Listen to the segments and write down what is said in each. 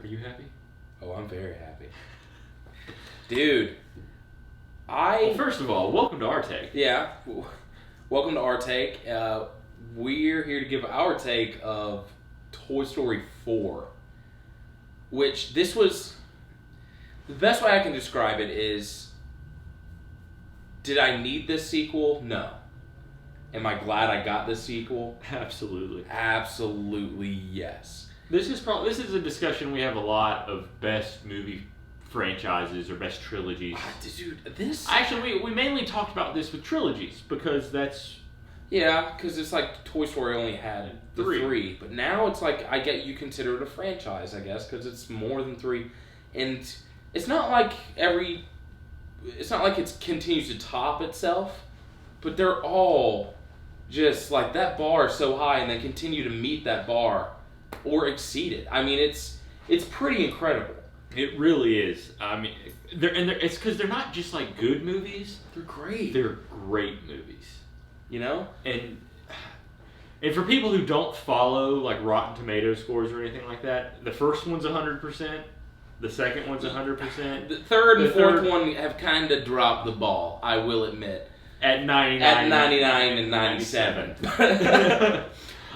Are you happy? Oh, I'm very happy. Dude, Well, first of all, welcome to OurTake. Yeah, welcome to OurTake. We're here to give our take of Toy Story 4. Which, this was... The best way I can describe it is... Did I need this sequel? No. Am I glad I got this sequel? Absolutely. Absolutely, yes. This is a discussion we have a lot of best movie franchises or best trilogies. Dude, this... Actually, we mainly talked about this with trilogies because that's... Yeah, because it's like Toy Story only had three. But now it's like, I get you consider it a franchise, I guess, because it's more than 3. And it's not like it's not like it continues to top itself, but they're all just like, that bar is so high and they continue to meet that bar or exceed it. I mean, it's pretty incredible. It really is. I mean, it's because they're not just like good movies. They're great. They're great movies. You know? And for people who don't follow like Rotten Tomato scores or anything like that, the first one's 100%, the second one's 100%. The third and fourth one have kind of dropped the ball, I will admit. At 99. At 99 and 97.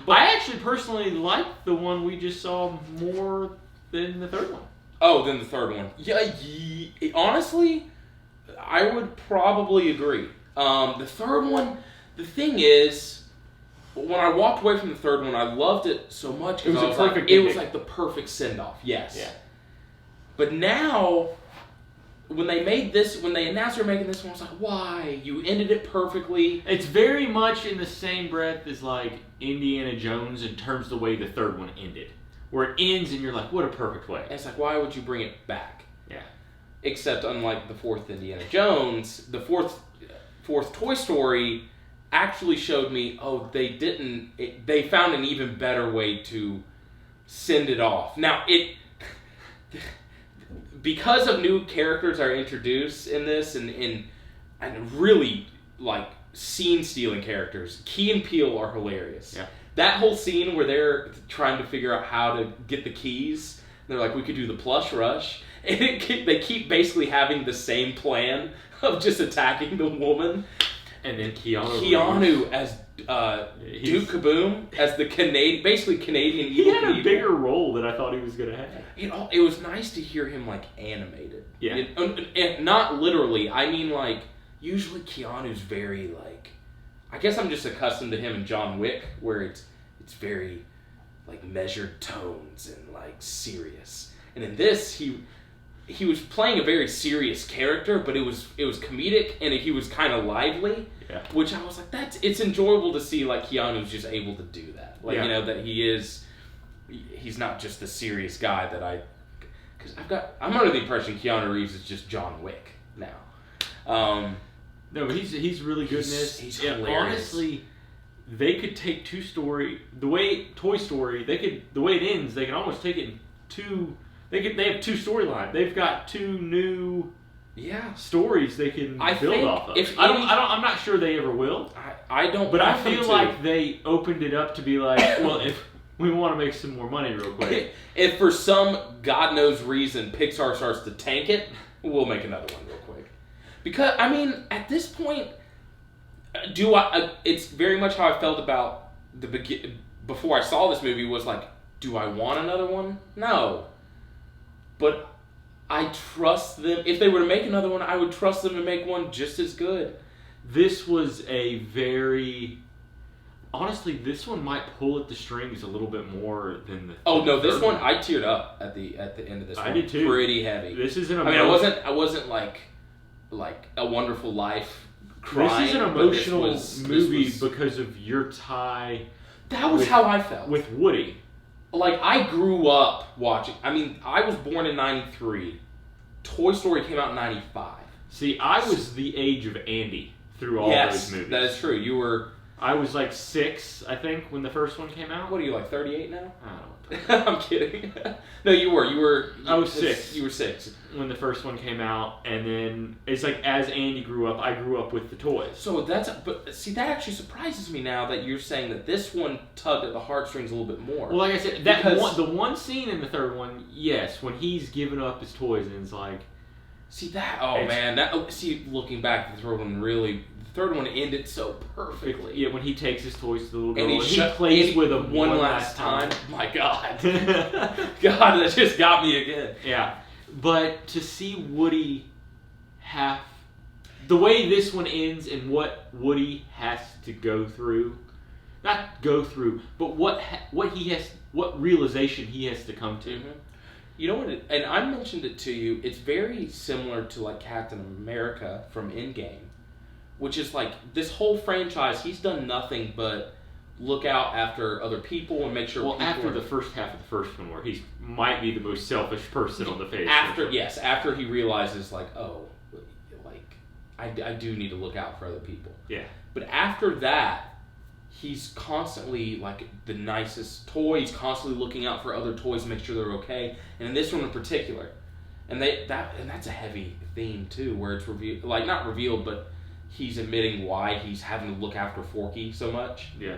I actually personally like the one we just saw more than the third one. Oh, then the third one. Yeah, honestly, I would probably agree. The third one, the thing is, when I walked away from the third one, I loved it so much. It was like the perfect send-off, yes. Yeah. But now, when they announced they were making this one, I was like, why? You ended it perfectly. It's very much in the same breath as like Indiana Jones in terms of the way the third one ended. Where it ends and you're like, what a perfect way. And it's like, why would you bring it back? Yeah. Except unlike the fourth Indiana Jones, the fourth Toy Story actually showed me, they found an even better way to send it off. Now, because of new characters are introduced in this and really, like, scene-stealing characters, Key and Peele are hilarious. Yeah. That whole scene where they're trying to figure out how to get the keys, they're like, we could do the plush rush. And they keep basically having the same plan of just attacking the woman. And then Keanu as Duke Kaboom, as the Canadian He had a bigger role than I thought he was going to have. It was nice to hear him, like, animated. Yeah. And not literally. I mean, like, usually Keanu's very, like... I guess I'm just accustomed to him in John Wick, where it's very, like, measured tones and, like, serious. And in this, he was playing a very serious character, but it was comedic and he was kind of lively. Yeah. Which I was like, it's enjoyable to see, like, Keanu's just able to do that. Like, you know, that he's not just the serious guy that because I'm under the impression Keanu Reeves is just John Wick now. No, but he's really good in this. He's hilarious. Honestly, they could take the way Toy Story, the way it ends, they can almost take it in two. They have two storylines. They've got two new stories they can build off of. I'm not sure they ever will. I don't. But I feel like they opened it up to be like, well, if we want to make some more money real quick. If for some God knows reason Pixar starts to tank it, we'll make another one real quick. Because, I mean, at this point, it's very much how I felt about before I saw this movie was like, do I want another one? No. But I trust them. If they were to make another one, I would trust them to make one just as good. This was a very... Honestly, this one might pull at the strings a little bit more than the... Oh, no, this one, I teared up at the end of this one. I did too. Pretty heavy. This is an emotional... I wasn't like A Wonderful Life crying. This is an emotional movie because of your tie... That was how I felt. With Woody. Like, I grew up watching... I mean, I was born in 93. Toy Story came out in 95. See, I was the age of Andy through all those movies. Yes, that is true. You were... I was like 6, I think, when the first one came out. What are you, like 38 now? I don't know. I'm kidding. No, you were. I was 6. You were 6 when the first one came out, and then it's like as Andy grew up, I grew up with the toys. So but see, that actually surprises me now that you're saying that this one tugged at the heartstrings a little bit more. Well, like I said, the one scene in the third one, yes, when he's giving up his toys and it's like, see that? Oh man, looking back, the third one ended so perfectly. Yeah, when he takes his toys to the little girl and he plays with them one last time. My God, God, that just got me again. Yeah. But to see Woody the way this one ends and what Woody has to go through, not go through, but what realization he has to come to. Mm-hmm. You know what? And I mentioned it to you. It's very similar to like Captain America from Endgame, which is like this whole franchise. He's done nothing but look out after other people and make sure. Well, after the first half of the first one, where he might be the most selfish person on the face. After he realizes like, oh, like I do need to look out for other people. Yeah. But after that, he's constantly like the nicest toy. He's constantly looking out for other toys to make sure they're okay. And in this one in particular, and that's a heavy theme too, where it's revealed, like not revealed, but he's admitting why he's having to look after Forky so much. Yeah.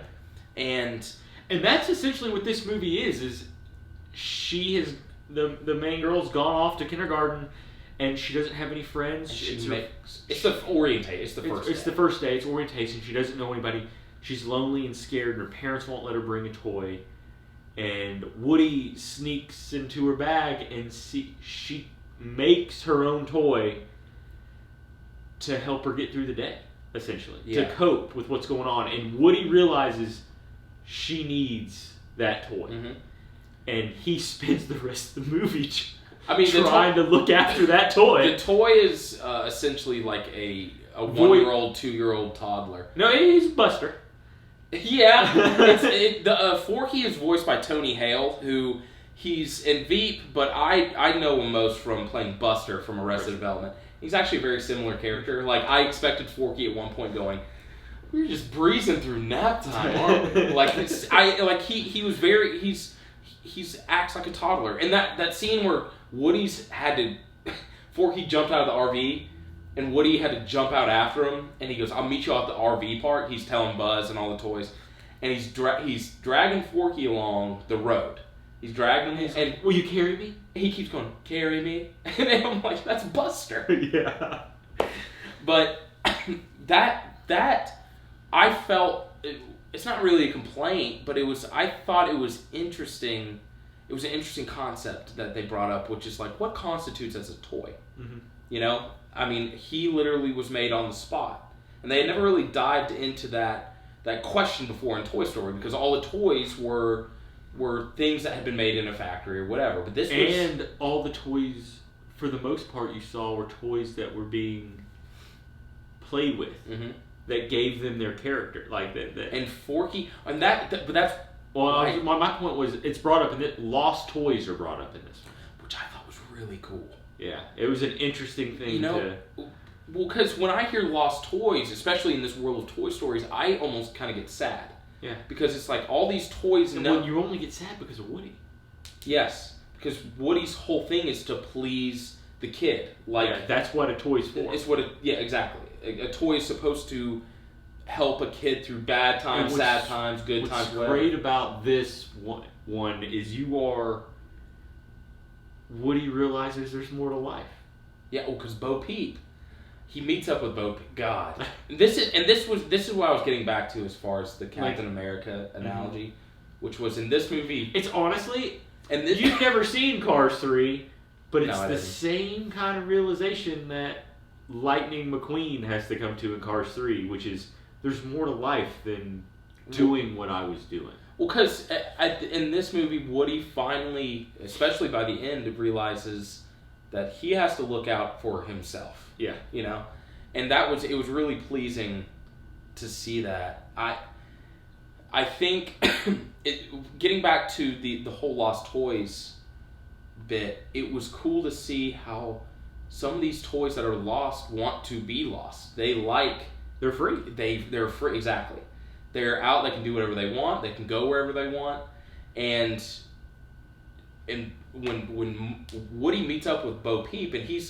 And that's essentially what this movie is she has the main girl's gone off to kindergarten and she doesn't have any friends. It's the orientation. It's the first day. It's orientation. She doesn't know anybody. She's lonely and scared, and her parents won't let her bring a toy. And Woody sneaks into her bag and she makes her own toy to help her get through the day, essentially. Yeah. To cope with what's going on. And Woody realizes she needs that toy. Mm-hmm. And he spends the rest of the movie trying to look after that toy. The toy is essentially like a 1-year-old, 2-year-old toddler. No, he's Buster. Yeah. Forky is voiced by Tony Hale, who he's in Veep, but I know him most from playing Buster from Arrested Development. He's actually a very similar character. Like, I expected Forky at one point going, we're just breezing through nap time, aren't we? He's acts like a toddler. And that scene where Forky jumped out of the RV, and Woody had to jump out after him, and he goes, I'll meet you out the RV part. He's telling Buzz and all the toys. And he's dragging Forky along the road. He's dragging him, and will you carry me? He keeps going, carry me? And I'm like, that's Buster. Yeah. But that I felt, it's not really a complaint, but I thought it was interesting. It was an interesting concept that they brought up, which is like, what constitutes as a toy? Mm-hmm. You know? I mean, he literally was made on the spot. And they had never really dived into that question before in Toy Story, because all the toys were things that had been made in a factory or whatever. But this and all the toys, for the most part, you saw were toys that were being played with, mm-hmm. that gave them their character, like that. And Forky, and but that's. Well, my point was, it's brought up in it. Lost toys are brought up in this one, which I thought was really cool. Yeah, it was an interesting thing. Well, because when I hear lost toys, especially in this world of Toy Stories, I almost kind of get sad. Yeah. Because it's like all these toys. Well, you only get sad because of Woody. Yes, because Woody's whole thing is to please the kid. Like that's what a toy's for. It's what exactly. A toy is supposed to help a kid through bad times, sad times, good times. What's great about this one is Woody realizes there's more to life. Yeah, because Bo Peep, he meets up with Bo Peep. God, this is what I was getting back to as far as the Captain America analogy, mm-hmm. which was in this movie. It's honestly, you've never seen Cars 3, but it's the same kind of realization that Lightning McQueen has to come to in Cars 3, which is there's more to life than doing what I was doing. Well, because in this movie, Woody finally, especially by the end, realizes that he has to look out for himself. Yeah. You know? And it was really pleasing to see that. I think, getting back to the whole Lost Toys bit, it was cool to see how some of these toys that are lost want to be lost. They're free. They're free, exactly. They're out, they can do whatever they want, they can go wherever they want, and and when Woody meets up with Bo Peep, and he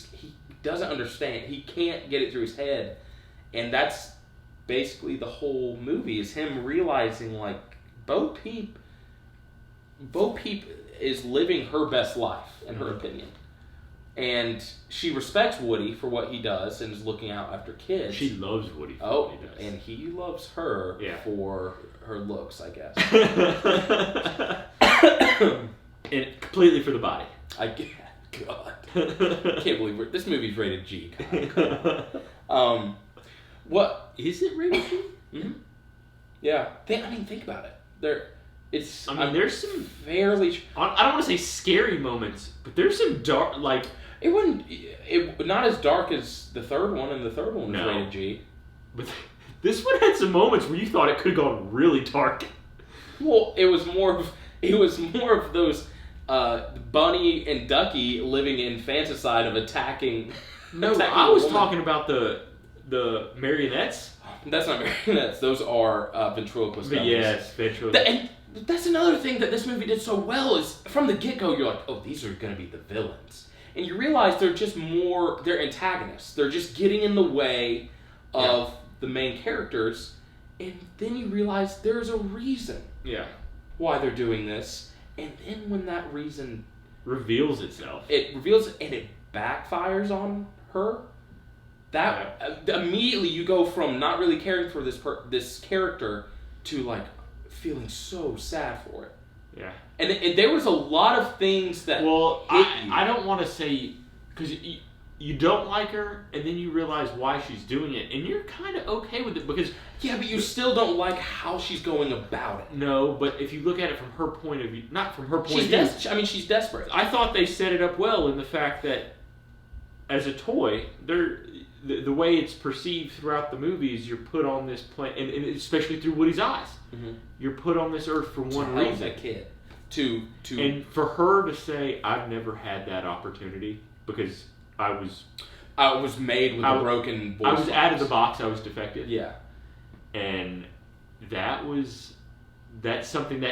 doesn't understand, he can't get it through his head, and that's basically the whole movie is him realizing like Bo Peep is living her best life in her opinion, and she respects Woody for what he does and is looking out after kids. She loves Woody for what he does, and he loves her for her looks, I guess. And completely for the body. God, I can't believe this movie's rated G. What is it rated G? Mm-hmm. Yeah, think about it. There's some fairly. I don't want to say scary moments, but there's some dark, like it not as dark as the third one, and the third one was rated G. But this one had some moments where you thought it could have gone really dark. Well, it was more of those Bunny and Ducky living in fantaside of attacking. No, I was talking about the marionettes. That's not marionettes. Those are ventriloquist dummies. Yes, ventriloquist. And that's another thing that this movie did so well is from the get-go you're like, oh, these are going to be the villains. And you realize they're antagonists. They're just getting in the way of the main characters. And then you realize there's a reason why they're doing this. And then when that reason reveals itself. It reveals and it backfires on her. Immediately you go from not really caring for this character to like feeling so sad for it. Yeah. And there was a lot of things that I don't want to say because you don't like her and then you realize why she's doing it and you're kind of okay with it because but you still don't like how she's going about it. No, but if you look at it from her point of view, not from her point of view. She's desperate. I thought they set it up well in the fact that as a toy, the way it's perceived throughout the movie is you're put on this planet, and especially through Woody's eyes, you're put on this earth for one reason. A kid. And for her to say, I've never had that opportunity because I was made with a broken voice. I was out of the box. I was defective. Yeah. And that's something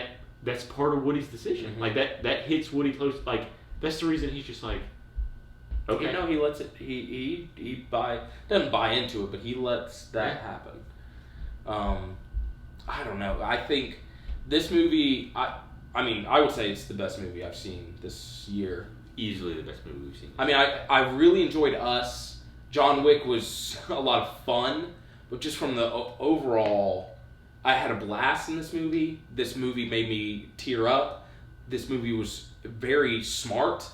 that's part of Woody's decision. Mm-hmm. Like that hits Woody close. Like that's the reason he's just like, okay. He lets it. He doesn't buy into it, but he lets that happen. I don't know. I think this movie. I would say it's the best movie I've seen this year. Easily the best movie we've seen. I mean, I really enjoyed Us. John Wick was a lot of fun, but just from the overall, I had a blast in this movie. This movie made me tear up. This movie was very smart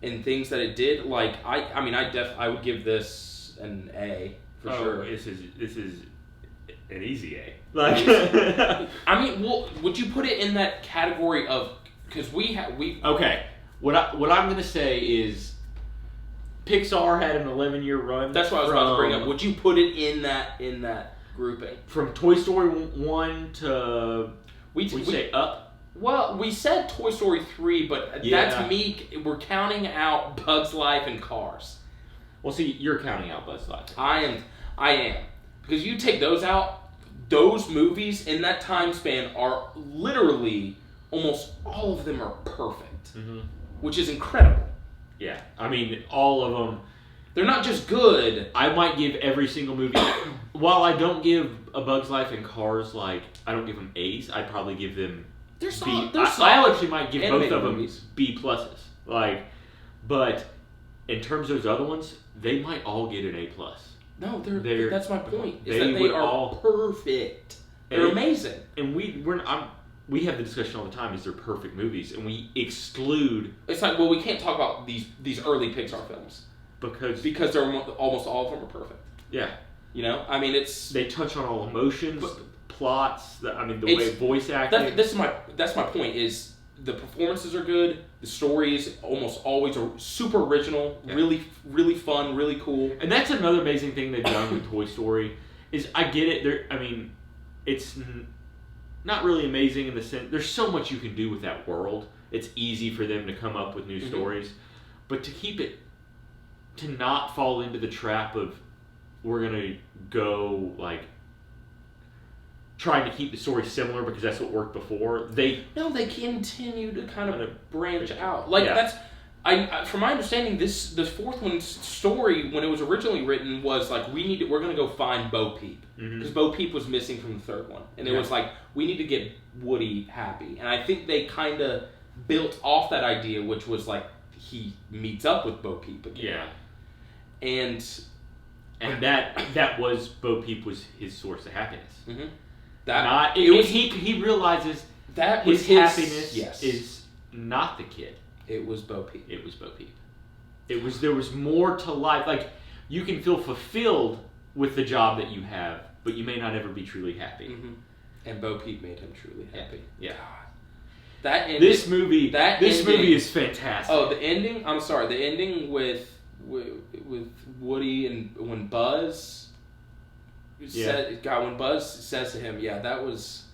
in things that it did. Like I would give this an A for sure. This is an easy A. Like would you put it in that category of because we okay. What I'm gonna say is Pixar had an 11-year run. That's what I was about to bring up. Would you put it in that grouping from Toy Story 1 to we say Up? Well, we said Toy Story 3, but that's me. We're counting out Bug's Life and Cars. Well, see, you're counting out Bug's Life. I am. Because you take those out, those movies in that time span are literally, almost all of them are perfect. Mm-hmm. Which is incredible. Yeah. I mean, all of them. They're not just good. I might give every single movie... while I don't give A Bug's Life and Cars, like, I don't give them A's, I'd probably give them... They're solid. solid. I actually might give both of them movies. B pluses. Like, but in terms of those other ones, they might all get an A plus. No, that's my point. Is they that they are all perfect. They're amazing. And we have the discussion all the time: is they're perfect movies, and we exclude. It's like, well, we can't talk about these early Pixar films because they're almost all of them are perfect. Yeah, you know, I mean, they touch on all emotions, plots. The way voice acting. That's my point. Is the performances are good. The stories almost always are super original, really, really fun, really cool. And that's another amazing thing they've done with Toy Story. Is I get it. It's not really amazing in the sense there's so much you can do with that world. It's easy for them to come up with new stories, but to not fall into the trap of we're gonna go like trying to keep the story similar because that's what worked before. They continue to kind of branch out. From my understanding, this fourth one's story, when it was originally written, was like, we're going to go find Bo Peep. Because Bo Peep was missing from the third one. And it was like, we need to get Woody happy. And I think they kind of built off that idea, which was like, he meets up with Bo Peep again. Yeah. And that was, Bo Peep was his source of happiness. He realizes that his happiness is not the kid. It was Bo Peep. It was Bo Peep. There was more to life. Like, you can feel fulfilled with the job that you have, but you may not ever be truly happy. Mm-hmm. And Bo Peep made him truly happy. Yeah. God. This movie is fantastic. Oh, the ending. I'm sorry. The ending with Woody and when Buzz when Buzz says to him, that was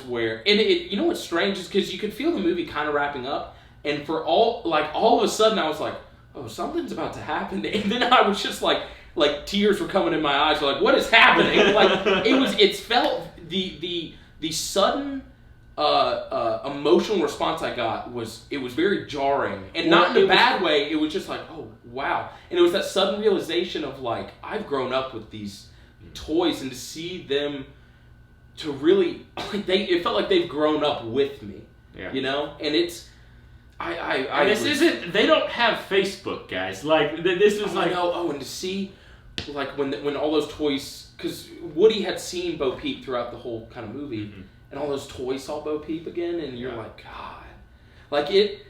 where, and you know what's strange is because you could feel the movie kind of wrapping up, and for all of a sudden I was like, oh, something's about to happen, and then I was just like tears were coming in my eyes, like, what is happening? It felt the sudden emotional response I got was very jarring, and not in a bad way. It was just like, oh wow, and it was that sudden realization of like, I've grown up with these toys, and to see them to really it felt like they've grown up with me, you know, and it's they don't have Facebook, guys. Like, this was like, and to see like when all those toys, because Woody had seen Bo Peep throughout the whole kind of movie. Mm-hmm. And all those toys saw Bo Peep again, and you're like, God, like it.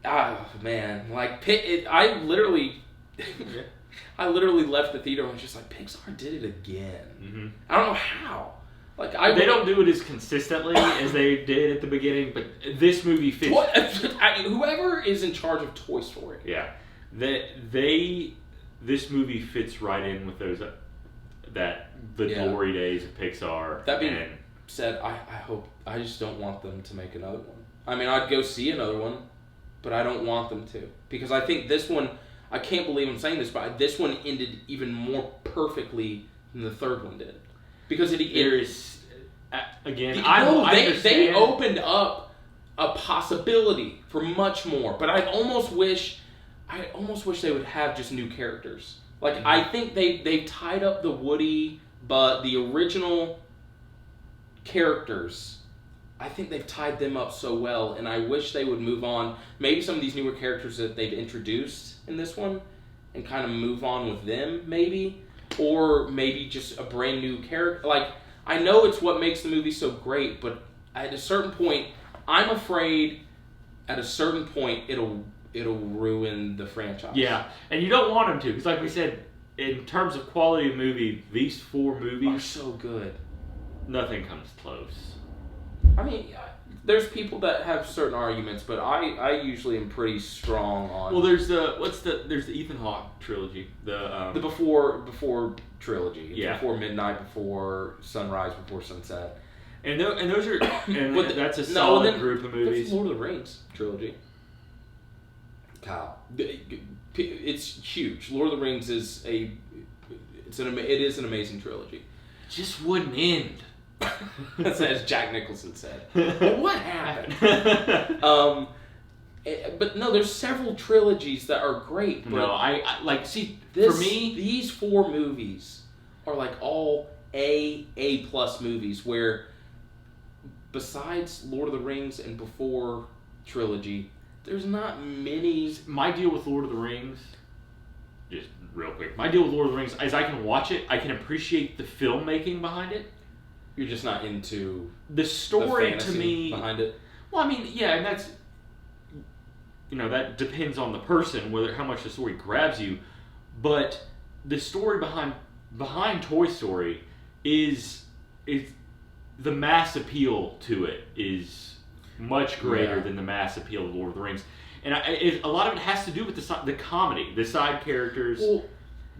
Oh man, like I literally left the theater and was just like, Pixar did it again. Mm-hmm. I don't know how. Like they don't do it as consistently as they did at the beginning, but this movie fits. Whoever is in charge of Toy Story, this movie fits right in with those the glory days of Pixar. That being said, I just don't want them to make another one. I mean, I'd go see another one, but I don't want them to, because I think this one, I can't believe I'm saying this, but this one ended even more perfectly than the third one did, because they opened up a possibility for much more, but I almost wish they would have just new characters. Like, mm-hmm. I think they tied up the Woody, but the original characters, I think they've tied them up so well, and I wish they would move on. Maybe some of these newer characters that they've introduced in this one, and kind of move on with them, maybe, or maybe just a brand new character. Like, I know it's what makes the movie so great, but at a certain point, I'm afraid at a certain point it'll ruin the franchise. Yeah, and you don't want them to, because like we said, in terms of quality of movie, these 4 movies are so good. Nothing comes close. I mean, there's people that have certain arguments, but I usually am pretty strong on. Well, there's the Ethan Hawke trilogy, the before trilogy, yeah, Before Midnight, Before Sunrise, Before Sunset, and those are that's a solid group of movies. There's Lord of the Rings trilogy. Kyle, it's huge. Lord of the Rings is it is an amazing trilogy. It just wouldn't end. As Jack Nicholson said. Well, what happened? But no, there's several trilogies that are great. But no, I like, see, for me, these 4 movies are like all A+ movies, where besides Lord of the Rings and Before trilogy, there's not many. My deal with Lord of the Rings, just real quick, my deal with Lord of the Rings is I can watch it, I can appreciate the filmmaking behind it. You're just not into the story to me behind it. Well, I mean, yeah, and that's, that depends on the person, how much the story grabs you. But the story behind Toy Story is the mass appeal to it is much greater than the mass appeal of Lord of the Rings, and a lot of it has to do with the comedy, the side characters. Well,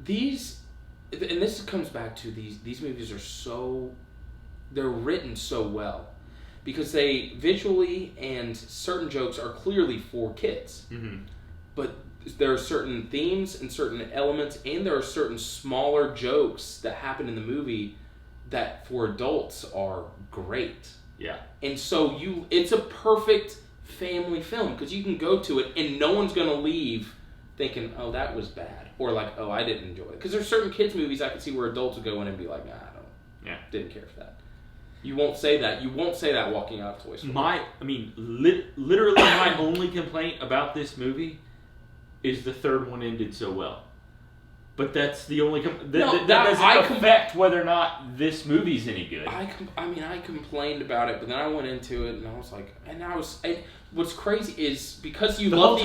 and this comes back to these movies are so. They're written so well, because they visually and certain jokes are clearly for kids. Mm-hmm. But there are certain themes and certain elements, and there are certain smaller jokes that happen in the movie that for adults are great. Yeah. And so it's a perfect family film because you can go to it and no one's going to leave thinking, oh, that was bad. Or like, oh, I didn't enjoy it. Because there's certain kids' movies I can see where adults will go in and be like, nah, didn't care for that. You won't say that. You won't say that walking out of Toy Story. Literally my only complaint about this movie is the third one ended so well. But that's the only... that doesn't affect whether or not this movie's any good. I complained about it, but then I went into it and I was like... what's crazy is because you love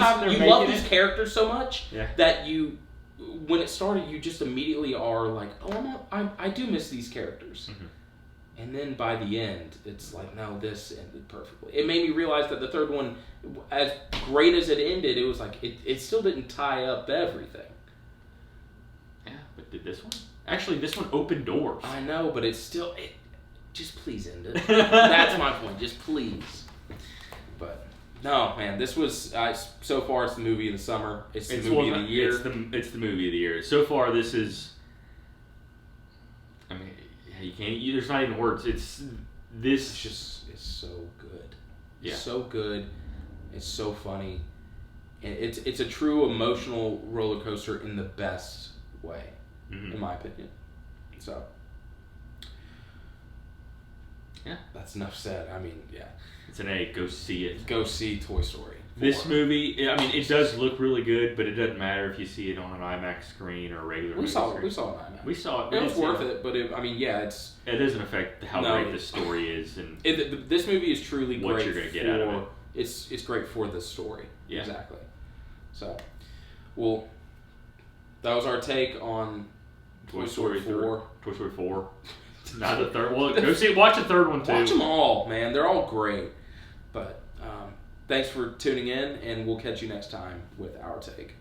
these characters so much that you... When it started, you just immediately are like, oh, I do miss these characters. Mm-hmm. And then by the end, it's like, no, this ended perfectly. It made me realize that the third one, as great as it ended, it was like, it still didn't tie up everything. Yeah, but did this one? Actually, this one opened doors. I know, but just please end it. That's my point. Just please. But no, man, this was so far it's the movie of the summer. It's the movie of the year. It's the movie of the year. So far, this is. I mean, you can't. There's not even words. It's so good. Yeah. It's so good. It's so funny. And it's a true emotional roller coaster in the best way, in my opinion. So. Yeah. That's enough said. I mean, yeah. It's an A. Go see it. Go see Toy Story 4. This movie, I mean, it does look really good, but it doesn't matter if you see it on an IMAX screen or a regular We saw screen. it on IMAX. We saw it. It was worth it, but it doesn't affect how great the story is. And this movie is truly what great you're going to get out of it. It's great for the story. Yeah. Exactly. So, well, that was our take on Toy Story 4. Toy Story 4. Not the third. Well, go see it. Watch the third one too. Watch them all, man. They're all great. But thanks for tuning in, and we'll catch you next time with Our Take.